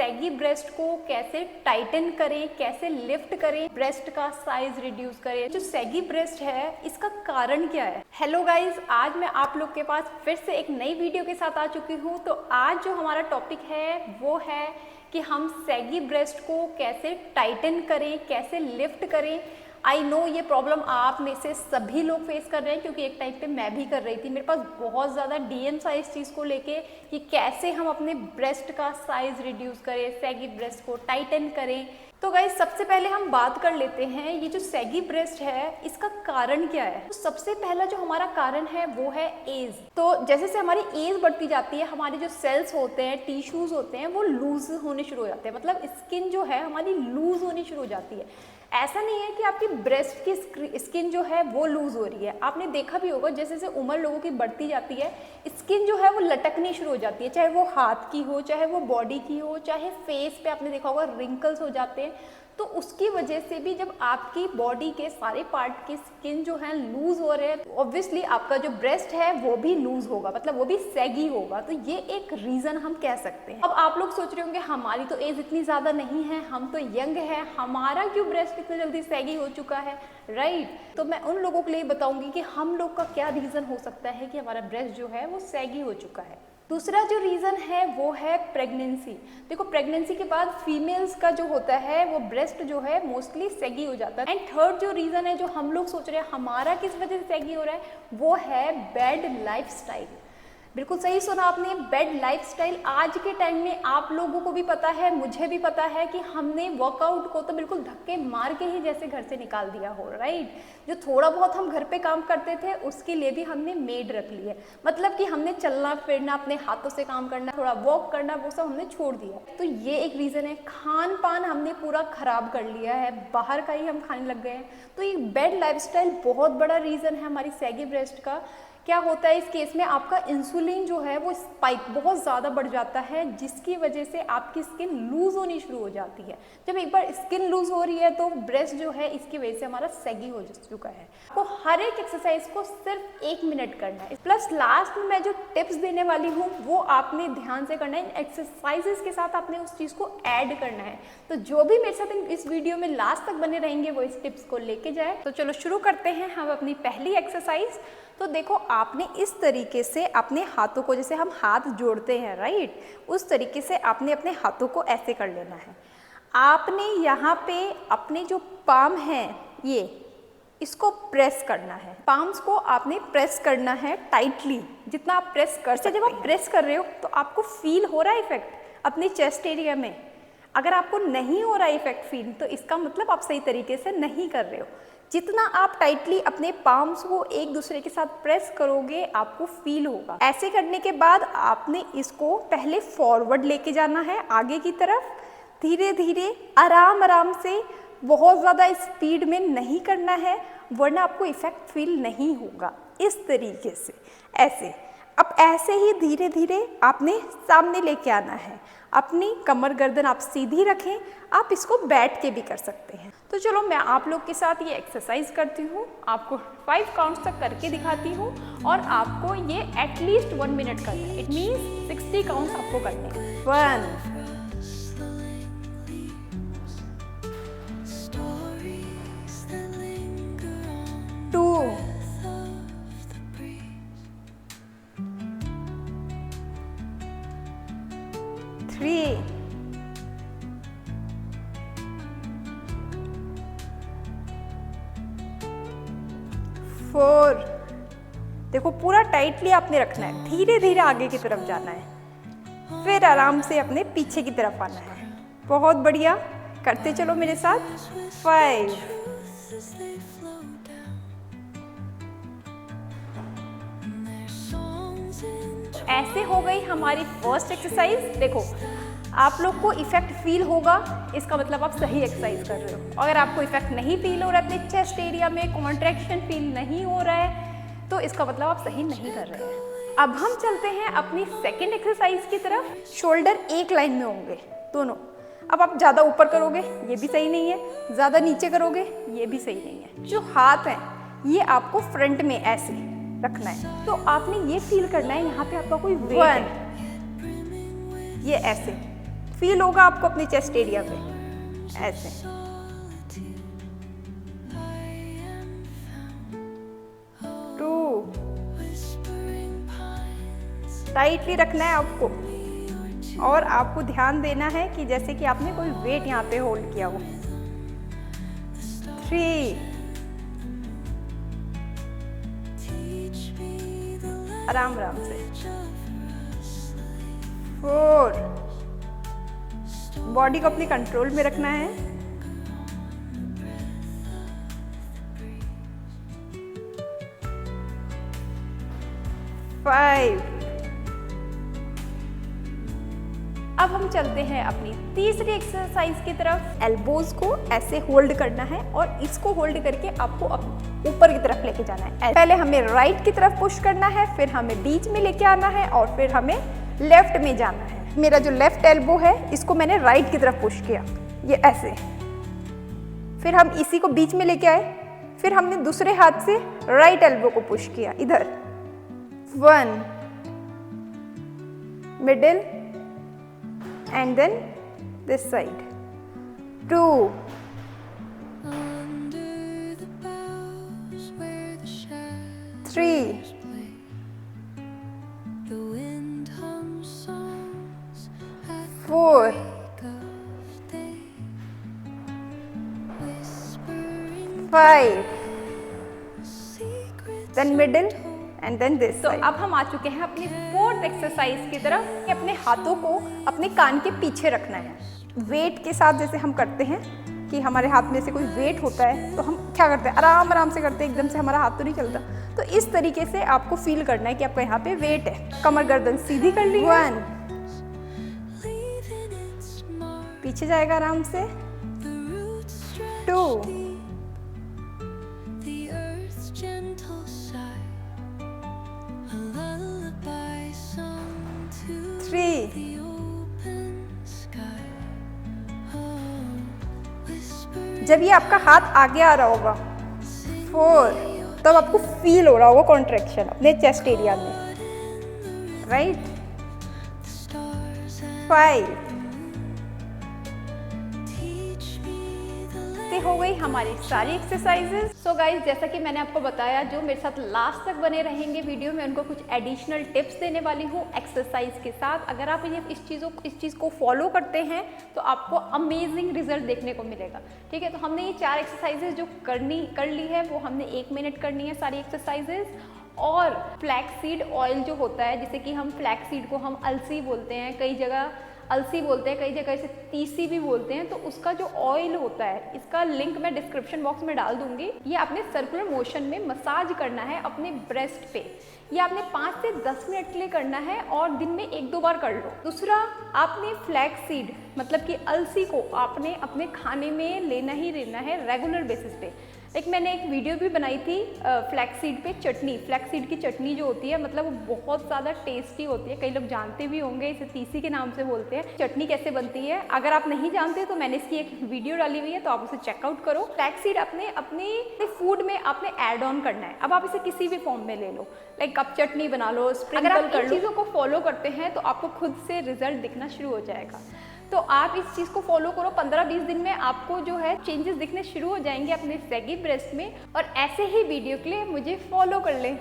Saggy breast को कैसे Titan करें, कैसे लिफ्ट करें, ब्रेस्ट का साइज रिड्यूस करें। जो सैगी ब्रेस्ट है इसका कारण क्या है। हेलो गाइज, आज मैं आप लोग के पास फिर से एक नई वीडियो के साथ आ चुकी हूँ। तो आज जो हमारा टॉपिक है वो है कि हम सैगी ब्रेस्ट को कैसे टाइटन करें, कैसे लिफ्ट करें। आई नो ये प्रॉब्लम आप में से सभी लोग फेस कर रहे हैं, क्योंकि एक टाइम पे मैं भी कर रही थी। मेरे पास बहुत ज़्यादा डीएम्स आए इस चीज़ को लेके कि कैसे हम अपने ब्रेस्ट का साइज रिड्यूस करें, सैगी ब्रेस्ट को टाइटन करें। तो गाइस, सबसे पहले हम बात कर लेते हैं ये जो सैगी ब्रेस्ट है इसका कारण क्या है। तो सबसे पहला जो हमारा कारण है वो है एज। तो जैसे से हमारी एज बढ़ती जाती है, हमारे जो सेल्स होते हैं, टिश्यूज होते हैं, वो लूज होने शुरू हो जाते हैं। मतलब स्किन जो है हमारी लूज होनी शुरू हो जाती है। ऐसा नहीं है कि आपकी ब्रेस्ट की स्किन जो है वो लूज हो रही है। आपने देखा भी होगा जैसे जैसे उम्र लोगों की बढ़ती जाती है, स्किन जो है वो लटकनी शुरू हो जाती है, चाहे वो हाथ की हो, चाहे वो बॉडी की हो, चाहे फेस पे आपने देखा होगा रिंकल्स हो जाते हैं। तो उसकी वजह से भी जब आपकी बॉडी के सारे पार्ट की स्किन जो है लूज हो रहे हैं, तो ऑब्वियसली आपका जो ब्रेस्ट है वो भी लूज होगा, मतलब वो भी सैगी होगा। तो ये एक रीजन हम कह सकते हैं। अब आप लोग सोच रहे होंगे हमारी तो एज इतनी ज्यादा नहीं है, हम तो यंग है, हमारा क्यों ब्रेस्ट इतनी जल्दी सैगी हो चुका है, राइट। तो मैं उन लोगों के लिए बताऊंगी कि हम लोग का क्या रीजन हो सकता है कि हमारा ब्रेस्ट जो है वो सैगी हो चुका है। दूसरा जो रीज़न है वो है प्रेगनेंसी। देखो, प्रेगनेंसी के बाद फीमेल्स का जो होता है वो ब्रेस्ट जो है मोस्टली सैगी हो जाता है। एंड थर्ड जो रीज़न है जो हम लोग सोच रहे हैं हमारा किस वजह से सैगी हो रहा है, वो है बैड लाइफस्टाइल। बिल्कुल सही सुना आपने, बैड लाइफस्टाइल। आज के टाइम में आप लोगों को भी पता है, मुझे भी पता है कि हमने वर्कआउट को तो बिल्कुल धक्के मार के ही जैसे घर से निकाल दिया हो, राइट। जो थोड़ा बहुत हम घर पे काम करते थे उसके लिए भी हमने मेड रख ली है। मतलब कि हमने चलना फिरना, अपने हाथों से काम करना, थोड़ा वॉक करना, वो सब हमने छोड़ दिया। तो ये एक रीज़न है। खान पान हमने पूरा खराब कर लिया है, बाहर का ही हम खाने लग गए हैं। तो ये बैड लाइफस्टाइल बहुत बड़ा रीज़न है हमारी सैगी ब्रेस्ट का। क्या होता है इस केस में, आपका इंसुलिन जो है वो स्पाइक बहुत ज़्यादा बढ़ जाता है, जिसकी वजह से आपकी स्किन लूज होनी शुरू हो जाती है। जब एक बार स्किन लूज हो रही है तो ब्रेस्ट जो है इसकी वजह से हमारा सैगी हो चुका है। आपको हर एक एक्सरसाइज को सिर्फ 1 मिनट करना है। प्लस लास्ट में मैं जो टिप्स देने वाली हूँ वो आपने ध्यान से करना है। इन एक्सरसाइजेस के साथ आपने उस चीज़ को ऐड करना है। तो जो भी मेरे साथ इस वीडियो में लास्ट तक बने रहेंगे वो इस टिप्स को लेके जाए। तो चलो शुरू करते हैं हम अपनी पहली एक्सरसाइज। तो देखो, आपने इस तरीके से अपने हाथों को, जैसे हम हाथ जोड़ते हैं, राइट, उस तरीके से आपने अपने हाथों को ऐसे कर लेना है। आपने यहाँ पे अपने जो पाम हैं ये, इसको प्रेस करना है। पाम्स को आपने प्रेस करना है टाइटली, जितना आप प्रेस कर सकते हैं। जब आप प्रेस कर रहे हो तो आपको फील हो रहा है इफेक्ट अपने चेस्ट एरिया में। अगर आपको नहीं हो रहा है इफेक्ट फील, तो इसका मतलब आप सही तरीके से नहीं कर रहे हो। जितना आप टाइटली अपने पाम्स को एक दूसरे के साथ प्रेस करोगे आपको फील होगा। ऐसे करने के बाद आपने इसको पहले फॉरवर्ड लेके जाना है, आगे की तरफ, धीरे धीरे आराम आराम से, बहुत ज़्यादा स्पीड में नहीं करना है, वरना आपको इफेक्ट फील नहीं होगा। इस तरीके से ऐसे, अब ऐसे ही धीरे धीरे आपने सामने लेके आना है। अपनी कमर गर्दन आप सीधी रखें। आप इसको बैठ के भी कर सकते हैं। तो चलो मैं आप लोग के साथ ये एक्सरसाइज करती हूँ, आपको 5 काउंट्स तक करके दिखाती हूँ और आपको ये एटलीस्ट 1 मिनट करना है। इट मीन्स 60 काउंट्स आपको करने हैं। 1 2 3 4। देखो, पूरा टाइटली आपने रखना है, धीरे धीरे आगे की तरफ जाना है, फिर आराम से अपने पीछे की तरफ आना है। बहुत बढ़िया, करते चलो मेरे साथ। 5 ऐसे हो गई हमारी फर्स्ट एक्सरसाइज। देखो, आप लोग को इफेक्ट फील होगा, इसका मतलब आप सही एक्सरसाइज कर रहे हो। अगर आपको इफेक्ट नहीं फील हो रहा है, अपने चेस्ट एरिया में कॉन्ट्रैक्शन फील नहीं हो रहा है, तो इसका मतलब आप सही नहीं कर रहे हैं। अब हम चलते हैं अपनी सेकेंड एक्सरसाइज की तरफ। शोल्डर एक लाइन में होंगे दोनों। अब आप ज़्यादा ऊपर करोगे ये भी सही नहीं है, ज़्यादा नीचे करोगे ये भी सही नहीं है। जो हाथ हैं ये आपको फ्रंट में ऐसे रखना है। तो आपने ये फील करना है यहाँ पे आपका कोई वेट है, ये ऐसे फील होगा आपको अपनी चेस्ट एरिया पे, ऐसे। टाइटली रखना है आपको, और आपको ध्यान देना है कि जैसे कि आपने कोई वेट यहाँ पे होल्ड किया हो। 3, आराम आराम से। 4, बॉडी को अपने कंट्रोल में रखना है। 5, अब हम चलते हैं अपनी तीसरी एक्सरसाइज की तरफ। एल्बोज को ऐसे होल्ड करना है और इसको होल्ड करके आपको ऊपर की तरफ लेके जाना है। पहले हमें राइट की तरफ पुश करना है, फिर हमें बीच में लेके आना है और फिर हमें लेफ्ट में जाना है। मेरा जो लेफ्ट एल्बो है इसको मैंने राइट की तरफ पुश किया, ये ऐसे। फिर हम इसी को बीच में लेके आए, फिर हमने दूसरे हाथ से राइट एल्बो को पुश किया इधर। 1, middle, and then this side. 2, under the boughs where the 3, the wind hums songs 4, whispering 5, then middle and then this side. तो अब हम आ चुके हैं अपनी 4th एक्सरसाइज की तरफ। अपने हाथों को अपने कान के पीछे रखना है, वेट के साथ। जैसे हम करते हैं कि हमारे हाथ में से कोई वेट होता है तो हम क्या करते हैं, आराम आराम से करते हैं, एकदम से हमारा हाथ तो नहीं चलता। तो इस तरीके से आपको फील करना है कि आपका यहाँ पे वेट है। कमर गर्दन सीधी कर ली। 1, पीछे जाएगा आराम से। 2, 3, जब ये आपका हाथ आगे आ रहा होगा 4, तब आपको फील हो रहा होगा कॉन्ट्रैक्शन अपने चेस्ट एरिया में, राइट। 5, हो गई हमारी सारी एक्सरसाइजेस। सो गाइज, जैसा कि मैंने आपको बताया, जो मेरे साथ लास्ट तक बने रहेंगे वीडियो में उनको कुछ एडिशनल टिप्स देने वाली हूँ एक्सरसाइज के साथ। अगर आप ये इस चीज़ को फॉलो करते हैं तो आपको अमेजिंग रिजल्ट देखने को मिलेगा। ठीक है, तो हमने ये 4 एक्सरसाइजेज जो कर ली है वो हमने 1 मिनट करनी है सारी एक्सरसाइजेज। और फ्लैक्स सीड ऑयल जो होता है, जैसे कि हम फ्लैक्स सीड को हम अलसी बोलते हैं, कई जगह अलसी बोलते हैं, कई जगह इसे तीसी भी बोलते हैं। तो उसका जो ऑयल होता है, इसका लिंक मैं डिस्क्रिप्शन बॉक्स में डाल दूंगी। ये आपने सर्कुलर मोशन में मसाज करना है अपने ब्रेस्ट पे। ये आपने 5 से 10 मिनट के लिए करना है और दिन में 1-2 बार कर लो। दूसरा, आपने फ्लैक्स सीड मतलब कि अलसी को आपने अपने खाने में लेना ही लेना है रेगुलर बेसिस पे। मैंने एक वीडियो भी बनाई थी फ्लैक्स सीड पे चटनी। फ्लैक्स सीड की चटनी जो होती है, मतलब वो बहुत ज़्यादा टेस्टी होती है। कई लोग जानते भी होंगे, इसे तीसी के नाम से बोलते हैं। चटनी कैसे बनती है, अगर आप नहीं जानते तो मैंने इसकी एक वीडियो डाली हुई है, तो आप उसे चेकआउट करो। फ्लैक्स सीड अपने फूड में आपने ऐड ऑन करना है। अब आप इसे किसी भी फॉर्म में ले लो, लाइक कप चटनी बना लो, स्प्रिंकल कर लो। चीज़ों को फॉलो करते हैं तो आपको खुद से रिजल्ट दिखना शुरू हो जाएगा। तो आप इस चीज़ को फॉलो करो, 15-20 दिन में आपको जो है चेंजेस दिखने शुरू हो जाएंगे अपने सैगी ब्रेस्ट में। और ऐसे ही वीडियो के लिए मुझे फॉलो कर लें।